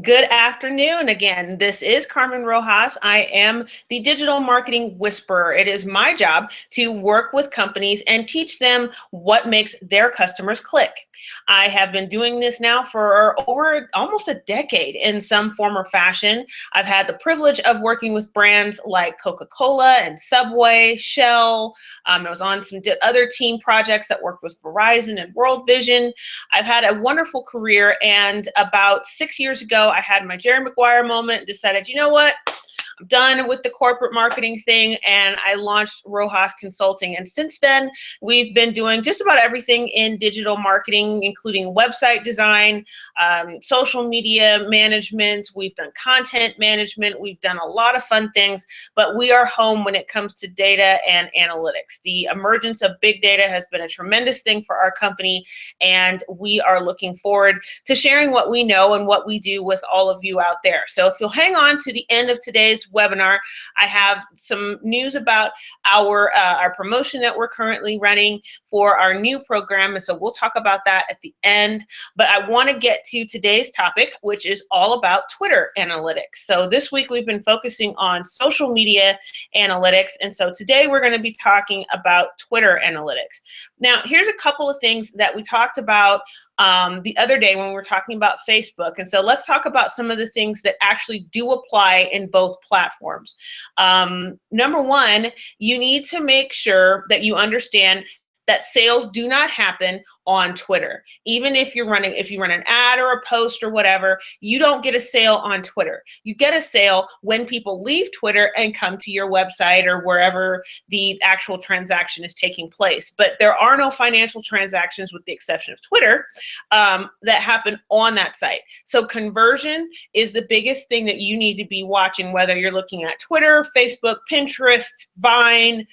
Good afternoon again. This is Carmen Rojas. I am the digital marketing whisperer. It is my job to work with companies and teach them what makes their customers click. I have been doing this now for over almost a decade in some form or fashion. I've had the privilege of working with brands like Coca-Cola and Subway, Shell. I was on some other team projects that worked with Verizon and World Vision. I've had a wonderful career, and about 6 years ago, I had my Jerry Maguire moment and decided, you know what? I'm done with the corporate marketing thing, and I launched Rojas Consulting. And since then, we've been doing just about everything in digital marketing, including website design, social media management. We've done content management. We've done a lot of fun things, but we are home when it comes to data and analytics. The emergence of big data has been a tremendous thing for our company, and we are looking forward to sharing what we know and what we do with all of you out there. So if you'll hang on to the end of today's webinar, I have some news about our promotion that we're currently running for our new program, and so we'll talk about that at the end. But I want to get to today's topic, which is all about Twitter analytics. So this week we've been focusing on social media analytics, and so today we're going to be talking about Twitter analytics. Now, here's a couple of things that we talked about the other day when we were talking about Facebook. And so let's talk about some of the things that actually do apply in both platforms. Number one, you need to make sure that you understand that sales do not happen on Twitter. Even if you run an ad or a post or whatever, you don't get a sale on Twitter. You get a sale when people leave Twitter and come to your website or wherever the actual transaction is taking place. But there are no financial transactions, with the exception of Twitter, that happen on that site. So conversion is the biggest thing that you need to be watching, whether you're looking at Twitter, Facebook, Pinterest, Vine,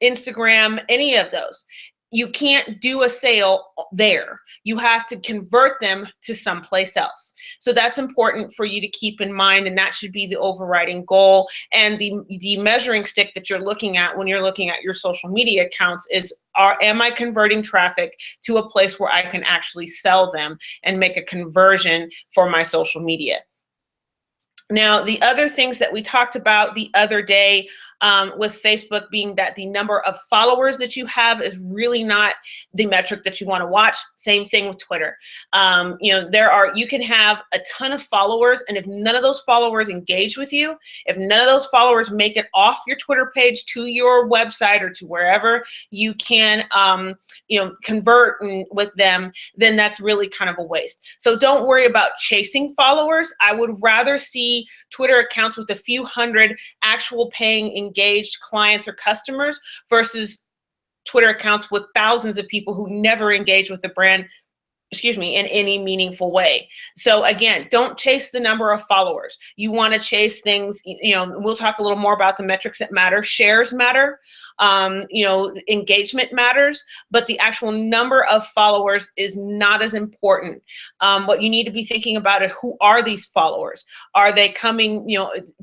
Instagram, any of those. You can't do a sale there. You have to convert them to someplace else. So that's important for you to keep in mind, and that should be the overriding goal. And the measuring stick that you're looking at when you're looking at your social media accounts is, am I converting traffic to a place where I can actually sell them and make a conversion for my social media? Now, the other things that we talked about the other day with Facebook being that the number of followers that you have is really not the metric that you want to watch. Same thing with Twitter. You can have a ton of followers, and if none of those followers engage with you, if none of those followers make it off your Twitter page to your website or to wherever you can, convert with them, then that's really kind of a waste. So don't worry about chasing followers. I would rather see Twitter accounts with a few hundred actual paying engaged clients or customers versus Twitter accounts with thousands of people who never engage with the brand, in any meaningful way. So again, don't chase the number of followers. You want to chase things, we'll talk a little more about the metrics that matter. Shares matter, engagement matters, but the actual number of followers is not as important. What you need to be thinking about is, who are these followers? Are they coming,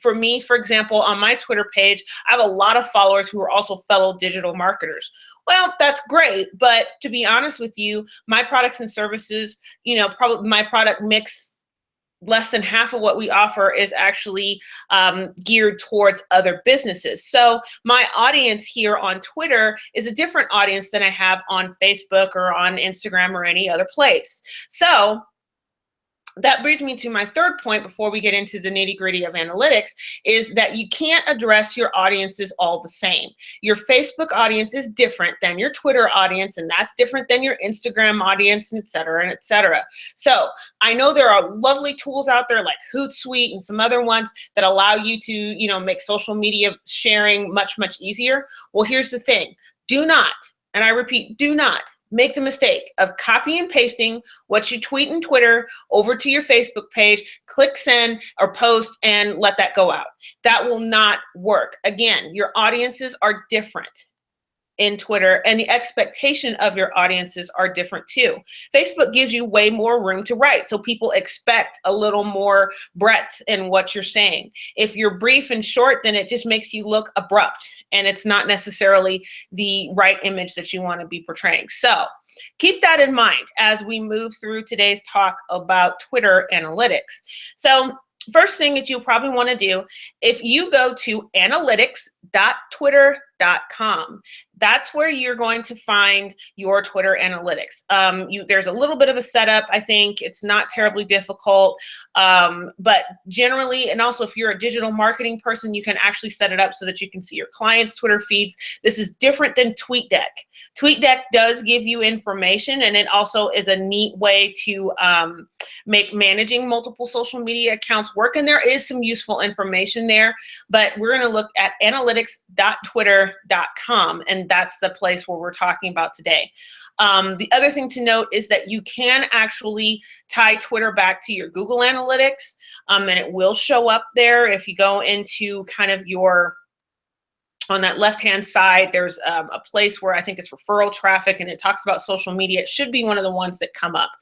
for me, for example, on my Twitter page, I have a lot of followers who are also fellow digital marketers. Well, that's great, but to be honest with you, my products and services, probably my product mix, less than half of what we offer is actually geared towards other businesses. So my audience here on Twitter is a different audience than I have on Facebook or on Instagram or any other place. So that brings me to my third point before we get into the nitty-gritty of analytics, is that you can't address your audiences all the same. Your Facebook audience is different than your Twitter audience, and that's different than your Instagram audience, et cetera, and et cetera. So I know there are lovely tools out there like Hootsuite and some other ones that allow you to, make social media sharing much, much easier. Well, here's the thing. Do not, and I repeat, do not make the mistake of copy and pasting what you tweet in Twitter over to your Facebook page, click send or post, and let that go out. That will not work. Again, your audiences are different in Twitter, and the expectation of your audiences are different too. Facebook gives you way more room to write, so people expect a little more breadth in what you're saying. If you're brief and short, then it just makes you look abrupt, and it's not necessarily the right image that you want to be portraying. So keep that in mind as we move through today's talk about Twitter analytics. So first thing that you'll probably want to do, if you go to analytics.twitter.com, that's where you're going to find your Twitter analytics. There's a little bit of a setup. I think it's not terribly difficult, but generally, and also if you're a digital marketing person, you can actually set it up so that you can see your clients' Twitter feeds. This is different than TweetDeck. TweetDeck does give you information, and it also is a neat way to make managing multiple social media accounts work, and there is some useful information there, but we're going to look at analytics.twitter.com, and that's the place where we're talking about today. The other thing to note is that you can actually tie Twitter back to your Google Analytics, and it will show up there. If you go into kind of on that left-hand side, there's a place where I think it's referral traffic, and it talks about social media. It should be one of the ones that come up.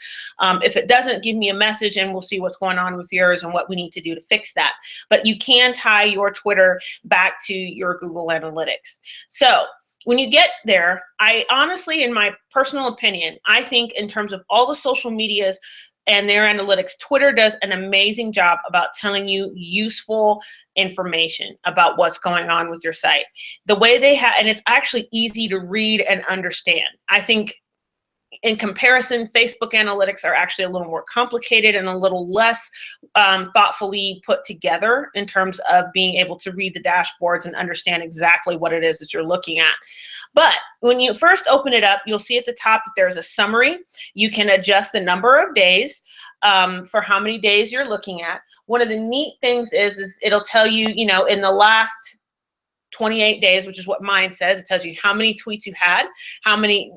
If it doesn't, give me a message and we'll see what's going on with yours and what we need to do to fix that. But you can tie your Twitter back to your Google Analytics. So when you get there, I honestly, in my personal opinion, I think in terms of all the social medias and their analytics, Twitter does an amazing job about telling you useful information about what's going on with your site. The way they have, and it's actually easy to read and understand. I think in comparison, Facebook analytics are actually a little more complicated and a little less thoughtfully put together in terms of being able to read the dashboards and understand exactly what it is that you're looking at. But when you first open it up, you'll see at the top that there's a summary. You can adjust the number of days for how many days you're looking at. One of the neat things is it'll tell you, in the last 28 days, which is what mine says. It tells you how many tweets you had, how many,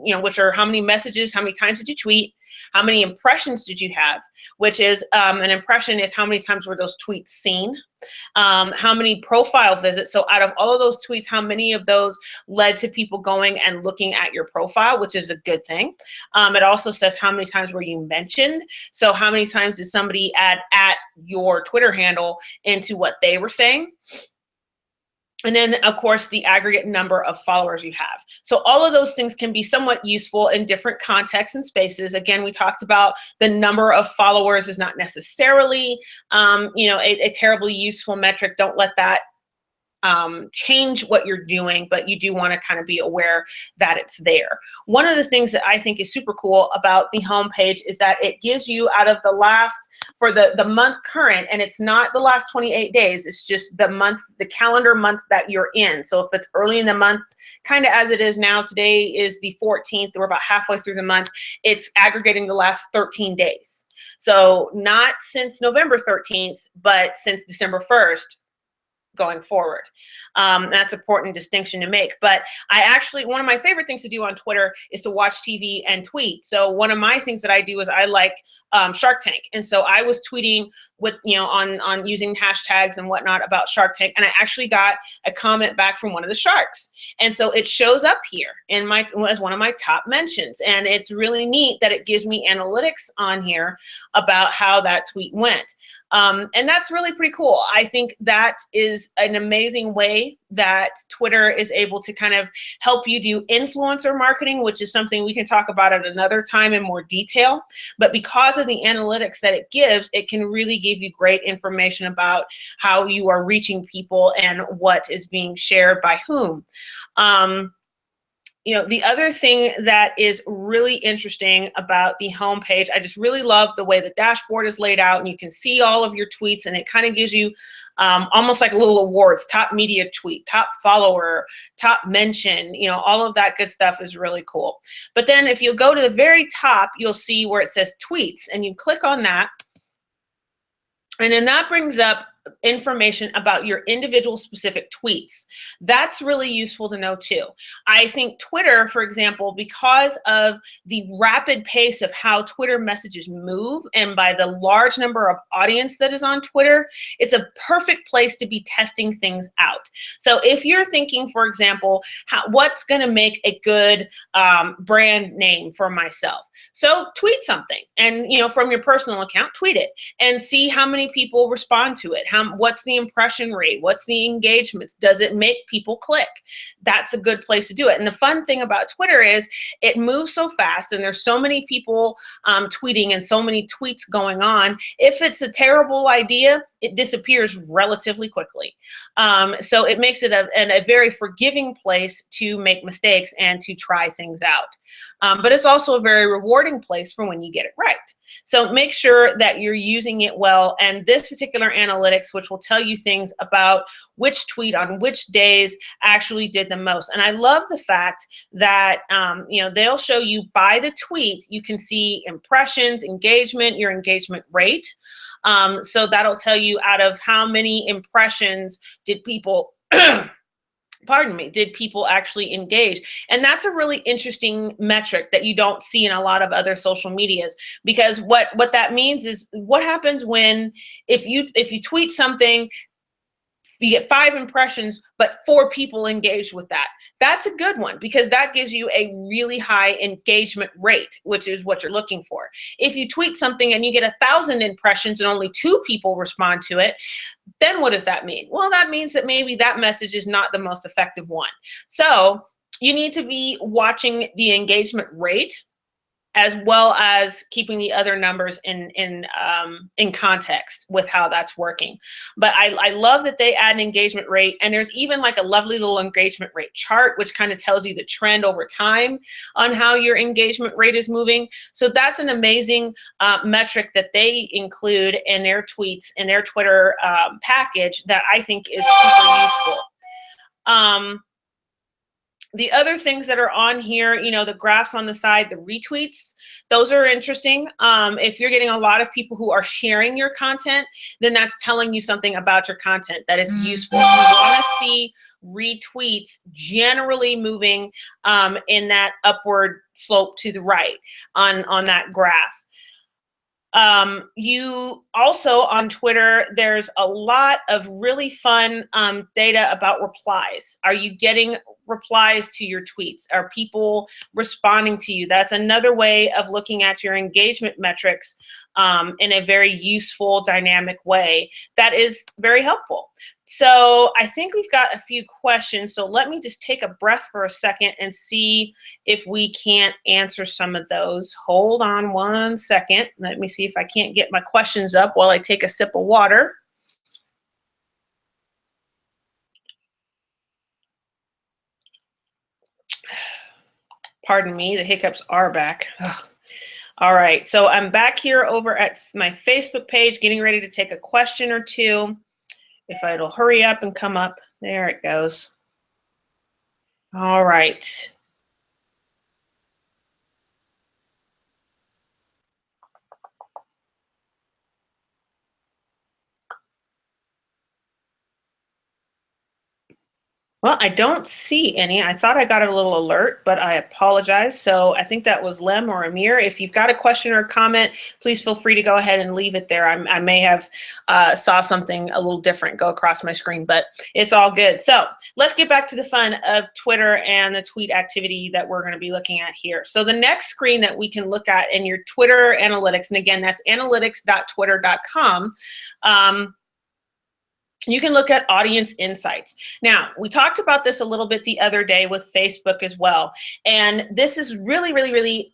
how many messages, how many times did you tweet, how many impressions did you have, which is an impression is how many times were those tweets seen, how many profile visits. So out of all of those tweets, how many of those led to people going and looking at your profile, which is a good thing. It also says how many times were you mentioned. So how many times did somebody add at your Twitter handle into what they were saying. And then, of course, the aggregate number of followers you have. So all of those things can be somewhat useful in different contexts and spaces. Again, we talked about the number of followers is not necessarily, a terribly useful metric. Don't let that change what you're doing, but you do want to kind of be aware that it's there. One of the things that I think is super cool about the homepage is that it gives you out of the last, for the month current, and it's not the last 28 days, it's just the month, the calendar month that you're in. So if it's early in the month, kind of as it is now, today is the 14th, we're about halfway through the month, it's aggregating the last 13 days. So not since November 13th, but since December 1st, going forward. That's an important distinction to make. But one of my favorite things to do on Twitter is to watch TV and tweet. So one of my things that I do is I like Shark Tank. And so I was tweeting with, on using hashtags and whatnot about Shark Tank. And I actually got a comment back from one of the sharks. And so it shows up here as one of my top mentions. And it's really neat that it gives me analytics on here about how that tweet went. And that's really pretty cool. I think that is an amazing way that Twitter is able to kind of help you do influencer marketing, which is something we can talk about at another time in more detail. But because of the analytics that it gives, it can really give you great information about how you are reaching people and what is being shared by whom. The other thing that is really interesting about the homepage, I just really love the way the dashboard is laid out, and you can see all of your tweets, and it kind of gives you almost like little awards, top media tweet, top follower, top mention, all of that good stuff is really cool. But then if you go to the very top, you'll see where it says tweets, and you click on that, and then that brings up information about your individual specific tweets. That's really useful to know too. I think Twitter, for example, because of the rapid pace of how Twitter messages move and by the large number of audience that is on Twitter, it's a perfect place to be testing things out. So if you're thinking, for example, what's going to make a good brand name for myself? So tweet something and, from your personal account, tweet it and see how many people respond to it. what's the impression rate? What's the engagement? Does it make people click? That's a good place to do it. And the fun thing about Twitter is it moves so fast, and there's so many people tweeting and so many tweets going on. If it's a terrible idea, it disappears relatively quickly. So it makes it a very forgiving place to make mistakes and to try things out. But it's also a very rewarding place for when you get it right. So make sure that you're using it well. And this particular analytics, which will tell you things about which tweet on which days actually did the most. And I love the fact that, they'll show you by the tweet, you can see impressions, engagement, your engagement rate. So that'll tell you out of how many impressions did people did people actually engage? And that's a really interesting metric that you don't see in a lot of other social medias, because what that means is what happens when if you tweet something, you get 5 impressions, but 4 people engage with that. That's a good one, because that gives you a really high engagement rate, which is what you're looking for. If you tweet something and you get 1,000 impressions and only 2 people respond to it, then what does that mean? Well, that means that maybe that message is not the most effective one. So you need to be watching the engagement rate, as well as keeping the other numbers in context with how that's working. But I love that they add an engagement rate, and there's even like a lovely little engagement rate chart, which kind of tells you the trend over time on how your engagement rate is moving. So that's an amazing metric that they include in their tweets, in their Twitter package, that I think is super useful. The other things that are on here, the graphs on the side, the retweets, those are interesting. If you're getting a lot of people who are sharing your content, then that's telling you something about your content that is useful. You want to see retweets generally moving in that upward slope to the right on that graph. You also on Twitter, there's a lot of really fun data about replies. Are you getting replies to your tweets? Are people responding to you? That's another way of looking at your engagement metrics in a very useful, dynamic way that is very helpful. So I think we've got a few questions. So let me just take a breath for a second and see if we can't answer some of those. Hold on one second. Let me see if I can't get my questions up while I take a sip of water. Pardon me, the hiccups are back. Ugh. All right, so I'm back here over at my Facebook page, getting ready to take a question or two. If it'll hurry up and come up. There it goes. All right. Well, I don't see any. I thought I got a little alert, but I apologize. So I think that was Lem or Amir. If you've got a question or a comment, please feel free to go ahead and leave it there. I may have saw something a little different go across my screen, but it's all good. So let's get back to the fun of Twitter and the tweet activity that we're going to be looking at here. So the next screen that we can look at in your Twitter analytics, and again, that's analytics.twitter.com. You can look at audience insights. Now, we talked about this a little bit the other day with Facebook as well. And this is really, really, really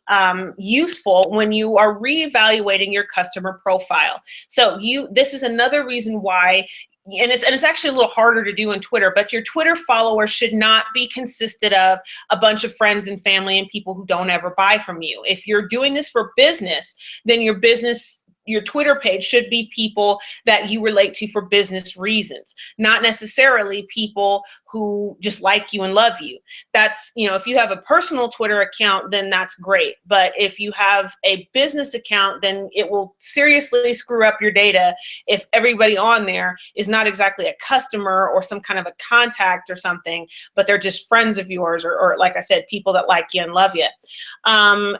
useful when you are reevaluating your customer profile. So this is another reason why, and it's actually a little harder to do in Twitter, but your Twitter followers should not be consisted of a bunch of friends and family and people who don't ever buy from you. If you're doing this for business, then your Twitter page should be people that you relate to for business reasons, not necessarily people who just like you and love you. That's, if you have a personal Twitter account, then that's great. But if you have a business account, then it will seriously screw up your data if everybody on there is not exactly a customer or some kind of a contact or something, but they're just friends of yours, or like I said, people that like you and love you.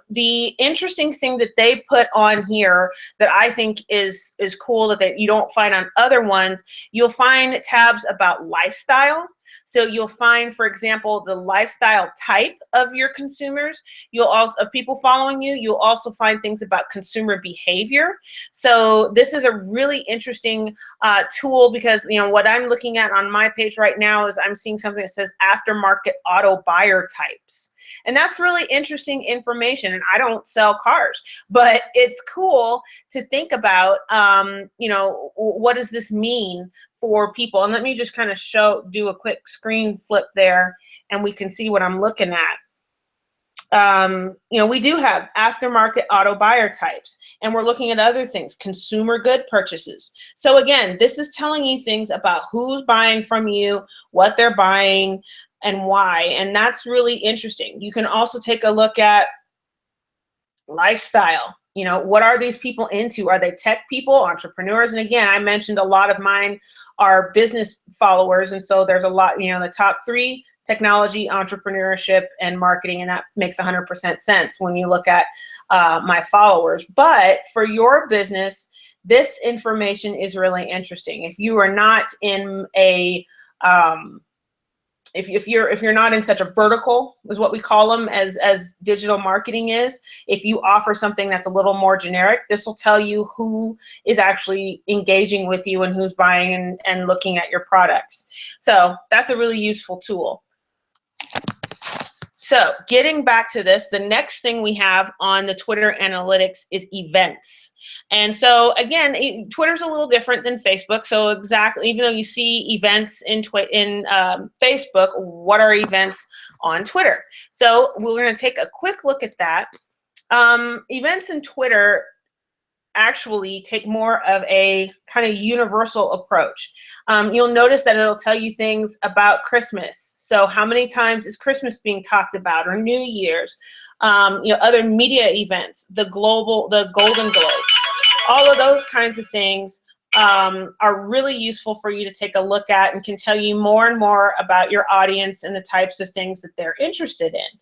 The interesting thing that they put on here that I think is cool that you don't find on other ones, you'll find tabs about lifestyle. So you'll find, for example, the lifestyle type of your consumers. You'll also, of people following you, you'll also find things about consumer behavior. So this is a really interesting tool, because what I'm looking at on my page right now is I'm seeing something that says aftermarket auto buyer types. And that's really interesting information. And I don't sell cars, but it's cool to think about, what does this mean for people? And let me just kind of do a quick screen flip there, and we can see what I'm looking at. We do have aftermarket auto buyer types, and we're looking at other things, consumer good purchases. So again, this is telling you things about who's buying from you, what they're buying, and why. And that's really interesting. You can also take a look at lifestyle. What are these people into? Are they tech people, entrepreneurs? And again, I mentioned a lot of mine are business followers. And so there's a lot, the top 3: technology, entrepreneurship, and marketing. And that makes 100% sense when you look at my followers. But for your business, this information is really interesting. If you are not in a if you're not in such a vertical, is what we call them, as digital marketing is, if you offer something that's a little more generic, this will tell you who is actually engaging with you and who's buying and looking at your products. So that's a really useful tool. So getting back to this, the next thing we have on the Twitter analytics is events. And so again, Twitter's a little different than Facebook. So exactly, even though you see events in Facebook, what are events on Twitter? So we're going to take a quick look at that. Events in Twitter actually take more of a kind of universal approach. You'll notice that it'll tell you things about Christmas. So how many times is Christmas being talked about, or New Year's, other media events, the Golden Globes, all of those kinds of things are really useful for you to take a look at, and can tell you more and more about your audience and the types of things that they're interested in.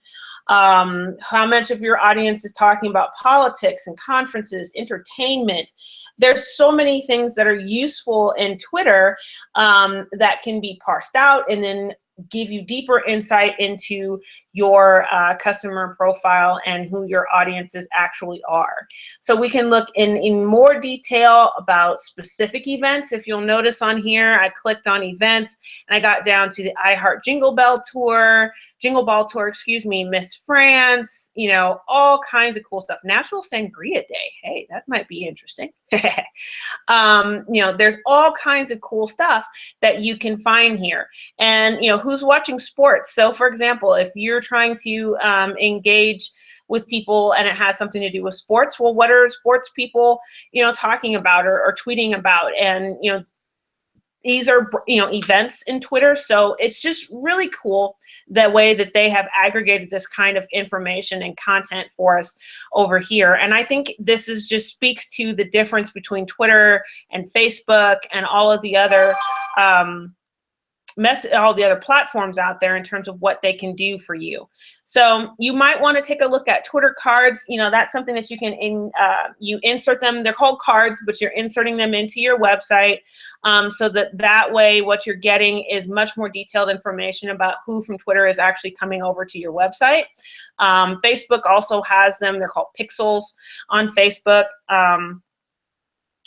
How much of your audience is talking about politics and conferences, entertainment. There's so many things that are useful in Twitter that can be parsed out and then give you deeper insight into your customer profile and who your audiences actually are. So we can look in more detail about specific events. If you'll notice on here, I clicked on events and I got down to the iHeart Jingle Ball Tour, excuse me, Miss France, all kinds of cool stuff. National Sangria Day. Hey, that might be interesting. There's all kinds of cool stuff that you can find here. And, who's watching sports. So for example, if you're trying to engage with people and it has something to do with sports, well, what are sports people, talking about or tweeting about? And, these are, events in Twitter. So it's just really cool the way that they have aggregated this kind of information and content for us over here. And I think this is just speaks to the difference between Twitter and Facebook and all of the other all the other platforms out there in terms of what they can do for you. So you might want to take a look at Twitter cards. That's something that you can you insert them. They're called cards, but you're inserting them into your website so that way what you're getting is much more detailed information about who from Twitter is actually coming over to your website. Facebook also has them. They're called pixels on Facebook.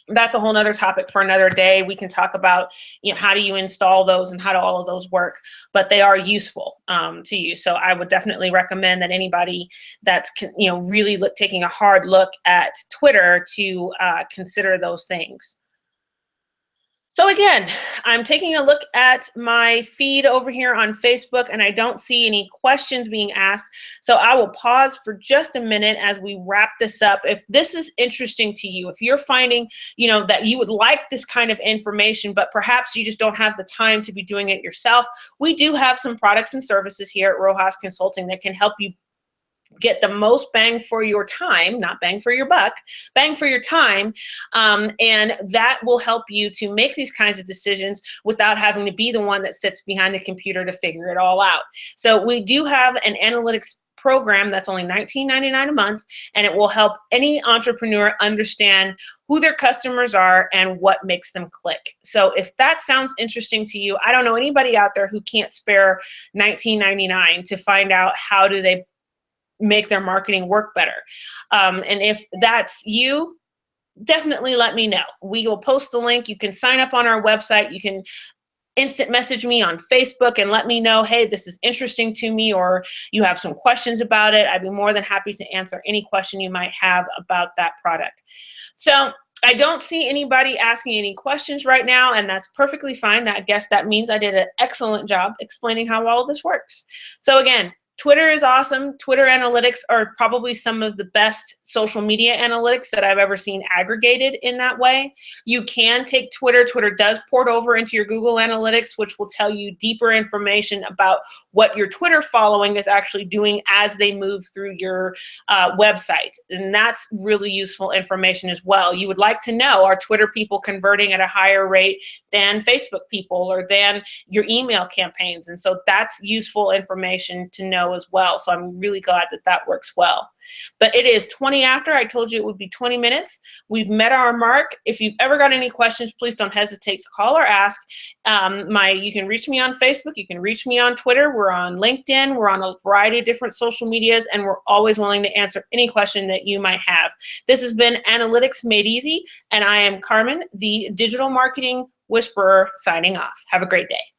That's a whole nother topic for another day. We can talk about, how do you install those and how do all of those work, but they are useful to you. So I would definitely recommend that anybody that's, really taking a hard look at Twitter to consider those things. So again, I'm taking a look at my feed over here on Facebook and I don't see any questions being asked. So I will pause for just a minute as we wrap this up. If this is interesting to you, if you're finding, that you would like this kind of information, but perhaps you just don't have the time to be doing it yourself, we do have some products and services here at Rojas Consulting that can help you get the most bang for your time, not bang for your buck, bang for your time. And that will help you to make these kinds of decisions without having to be the one that sits behind the computer to figure it all out. So we do have an analytics program that's only $19.99 a month, and it will help any entrepreneur understand who their customers are and what makes them click. So if that sounds interesting to you, I don't know anybody out there who can't spare $19.99 to find out how do they make their marketing work better. And if that's you, definitely let me know. We will post the link. You can sign up on our website. You can instant message me on Facebook and let me know, hey, this is interesting to me, or you have some questions about it. I'd be more than happy to answer any question you might have about that product. So I don't see anybody asking any questions right now, and that's perfectly fine. I guess that means I did an excellent job explaining how all of this works. So again, Twitter is awesome. Twitter analytics are probably some of the best social media analytics that I've ever seen aggregated in that way. You can take Twitter. Twitter does port over into your Google Analytics, which will tell you deeper information about what your Twitter following is actually doing as they move through your website. And that's really useful information as well. You would like to know, are Twitter people converting at a higher rate than Facebook people or than your email campaigns? And so that's useful information to know as well. So I'm really glad that that works well. But it is 20 after. I told you it would be 20 minutes. We've met our mark. If you've ever got any questions, please don't hesitate to call or ask. You can reach me on Facebook. You can reach me on Twitter. We're on LinkedIn. We're on a variety of different social medias, and we're always willing to answer any question that you might have. This has been Analytics Made Easy, and I am Carmen, the Digital Marketing Whisperer, signing off. Have a great day.